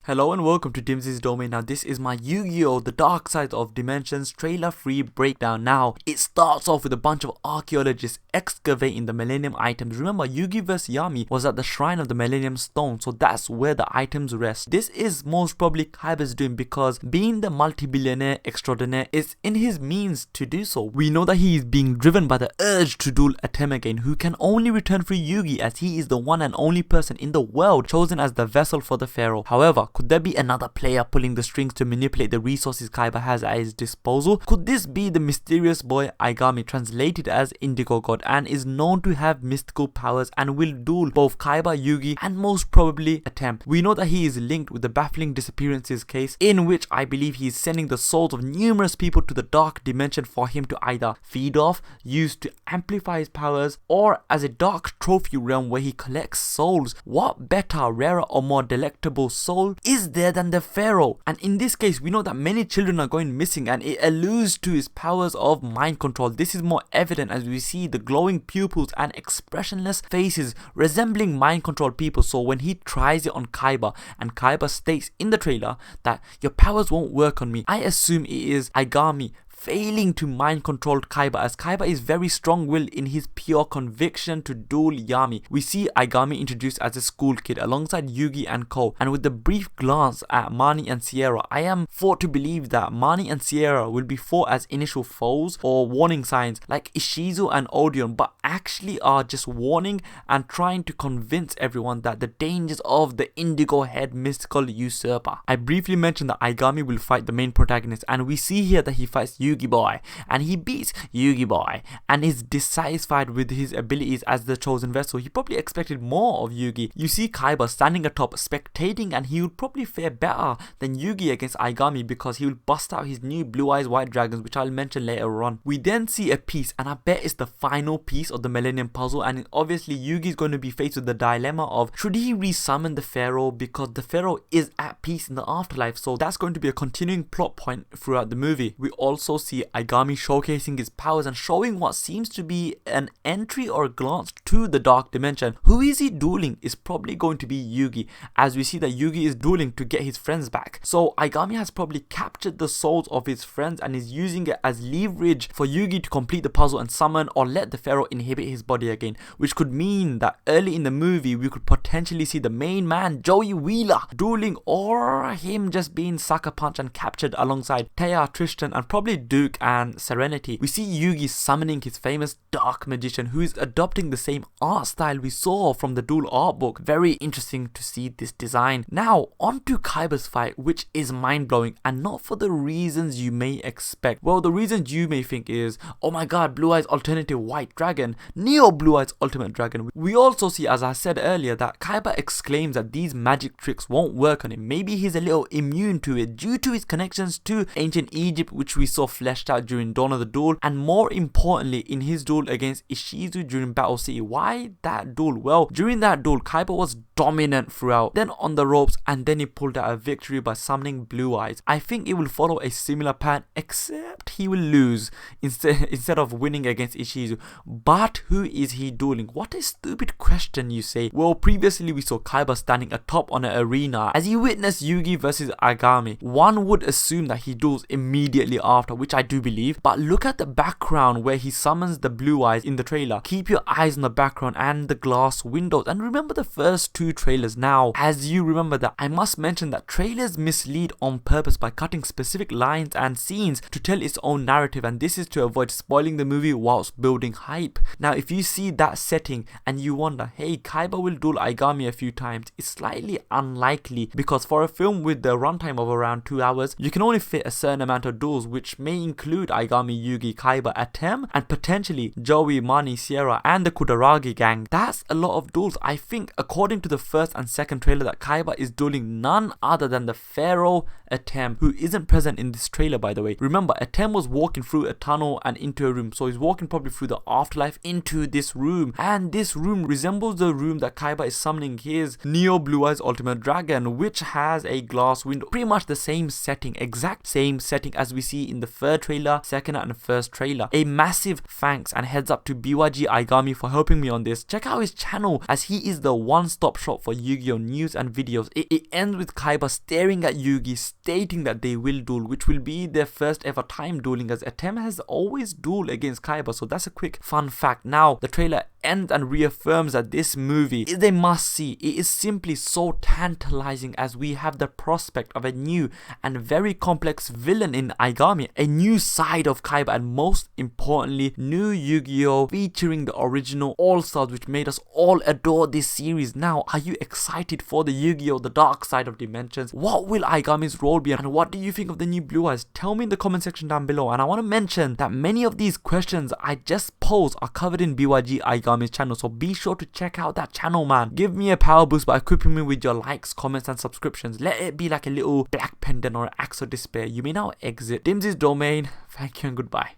Hello and welcome to Dimsy's Domain. Now this is my Yu-Gi-Oh! The Dark Side of Dimensions trailer free breakdown. Now it starts off with a bunch of archaeologists excavating the Millennium items. Remember, Yugi vs Yami was at the shrine of the Millennium Stone, so that's where the items rest. This is most probably Kaiba's doing because being the multi-billionaire extraordinaire, it's in his means to do so. We know that he is being driven by the urge to duel Atem again, who can only return free Yugi as he is the one and only person in the world chosen as the vessel for the Pharaoh. However, could there be another player pulling the strings to manipulate the resources Kaiba has at his disposal? Could this be the mysterious boy Aigami, translated as Indigo God, and is known to have mystical powers and will duel both Kaiba, Yugi, and most probably Atem? We know that he is linked with the baffling disappearances case, in which I believe he is sending the souls of numerous people to the dark dimension for him to either feed off, use to amplify his powers, or as a dark trophy realm where he collects souls. What better, rarer, or more delectable soul is there than the Pharaoh? And in this case, we know that many children are going missing, and it alludes to his powers of mind control. This is more evident as we see the glowing pupils and expressionless faces resembling mind control people. So when he tries it on Kaiba, and Kaiba states in the trailer that your powers won't work on me, I assume it is Aigami failing to mind control Kaiba, as Kaiba is very strong-willed in his pure conviction to duel Yami. We see Aigami introduced as a school kid alongside Yugi and Ko, and with a brief glance at Mani and Sierra, I am thought to believe that Mani and Sierra will be fought as initial foes or warning signs like Ishizu and Odeon, but actually are just warning and trying to convince everyone that the dangers of the Indigo Head mystical usurper. I briefly mentioned that Aigami will fight the main protagonist, and we see here that he fights Yugi Boy, and he beats Yugi Boy and is dissatisfied with his abilities as the chosen vessel. He probably expected more of Yugi. You see Kaiba standing atop spectating, and he would probably fare better than Yugi against Aigami because he will bust out his new blue eyes white dragons, which I'll mention later on. We then see a piece, and I bet it's the final piece of the Millennium Puzzle, and obviously Yugi is going to be faced with the dilemma of should he resummon the Pharaoh, because the Pharaoh is at peace in the afterlife. So that's going to be a continuing plot point throughout the movie. We also see Aigami showcasing his powers and showing what seems to be an entry or glance to the dark dimension. Who is he dueling? Is probably going to be Yugi, as we see that Yugi is dueling to get his friends back. So Aigami has probably captured the souls of his friends and is using it as leverage for Yugi to complete the puzzle and summon or let the Pharaoh inhabit his body again, which could mean that early in the movie we could potentially see the main man Joey Wheeler dueling, or him just being sucker punched and captured alongside Taya, Tristan, and probably Duke and Serenity. We see Yugi summoning his famous dark magician, who is adopting the same art style we saw from the duel art book. Very interesting to see this design. Now on to Kaiba's fight, which is mind-blowing, and not for the reasons you may expect. Well, the reasons you may think is, oh my god, Blue Eyes alternative white dragon, Neo Blue Eyes ultimate dragon. We also see, as I said earlier, that Kaiba exclaims that these magic tricks won't work on him. Maybe he's a little immune to it due to his connections to ancient Egypt, which we saw fleshed out during Dawn of the Duel, and more importantly in his duel against Ishizu during Battle City. Why that duel? Well, during that duel Kaiba was dominant throughout, then on the ropes, and then he pulled out a victory by summoning Blue Eyes. I think it will follow a similar pattern, except he will lose instead of winning against Ishizu. But who is he dueling? What a stupid question, you say. Well, previously we saw Kaiba standing atop on an arena as he witnessed Yugi versus Aigami. One would assume that he duels immediately after, which I do believe, but look at the background where he summons the Blue Eyes in the trailer. Keep your eyes on the background and the glass windows, and remember the first two trailers. Now, as you remember that, I must mention that trailers mislead on purpose by cutting specific lines and scenes to tell its own narrative, and this is to avoid spoiling the movie whilst building hype. Now, if you see that setting and you wonder, hey, Kaiba will duel Aigami a few times, it's slightly unlikely, because for a film with the runtime of around 2 hours, you can only fit a certain amount of duels, which may include Aigami, Yugi, Kaiba, Atem, and potentially Joey, Mani, Sierra, and the Kudaragi gang. That's a lot of duels. I think, according to the first and second trailer, that Kaiba is dueling none other than the Pharaoh Atem, who isn't present in this trailer, by the way. Remember, Atem was walking through a tunnel and into a room, so he's walking probably through the afterlife into this room, and this room resembles the room that Kaiba is summoning his Neo Blue Eyes ultimate dragon, which has a glass window. Pretty much the same setting, exact same setting as we see in the first third trailer, second and first trailer. A massive thanks and heads up to BYG Aigami for helping me on this. Check out his channel as he is the one-stop shop for Yu-Gi-Oh news and videos. It ends with Kaiba staring at Yugi, stating that they will duel, which will be their first ever time dueling, as Atem has always dueled against Kaiba. So that's a quick fun fact. Now the trailer ends and reaffirms that this movie is a must-see. It is simply so tantalizing as we have the prospect of a new and very complex villain in Aigami, a new side of Kaiba, and most importantly, new Yu-Gi-Oh featuring the original All-Stars, which made us all adore this series. Now, are you excited for the Yu-Gi-Oh! The Dark Side of Dimensions? What will Aigami's role be, and what do you think of the new Blue Eyes? Tell me in the comment section down below. And I want to mention that many of these questions I just posed are covered in BYG Aigami's channel, so be sure to check out that channel, man. Give me a power boost by equipping me with your likes, comments and subscriptions. Let it be like a little black pendant or an axe of despair. You may now exit Dimsy's domain. Thank you and goodbye.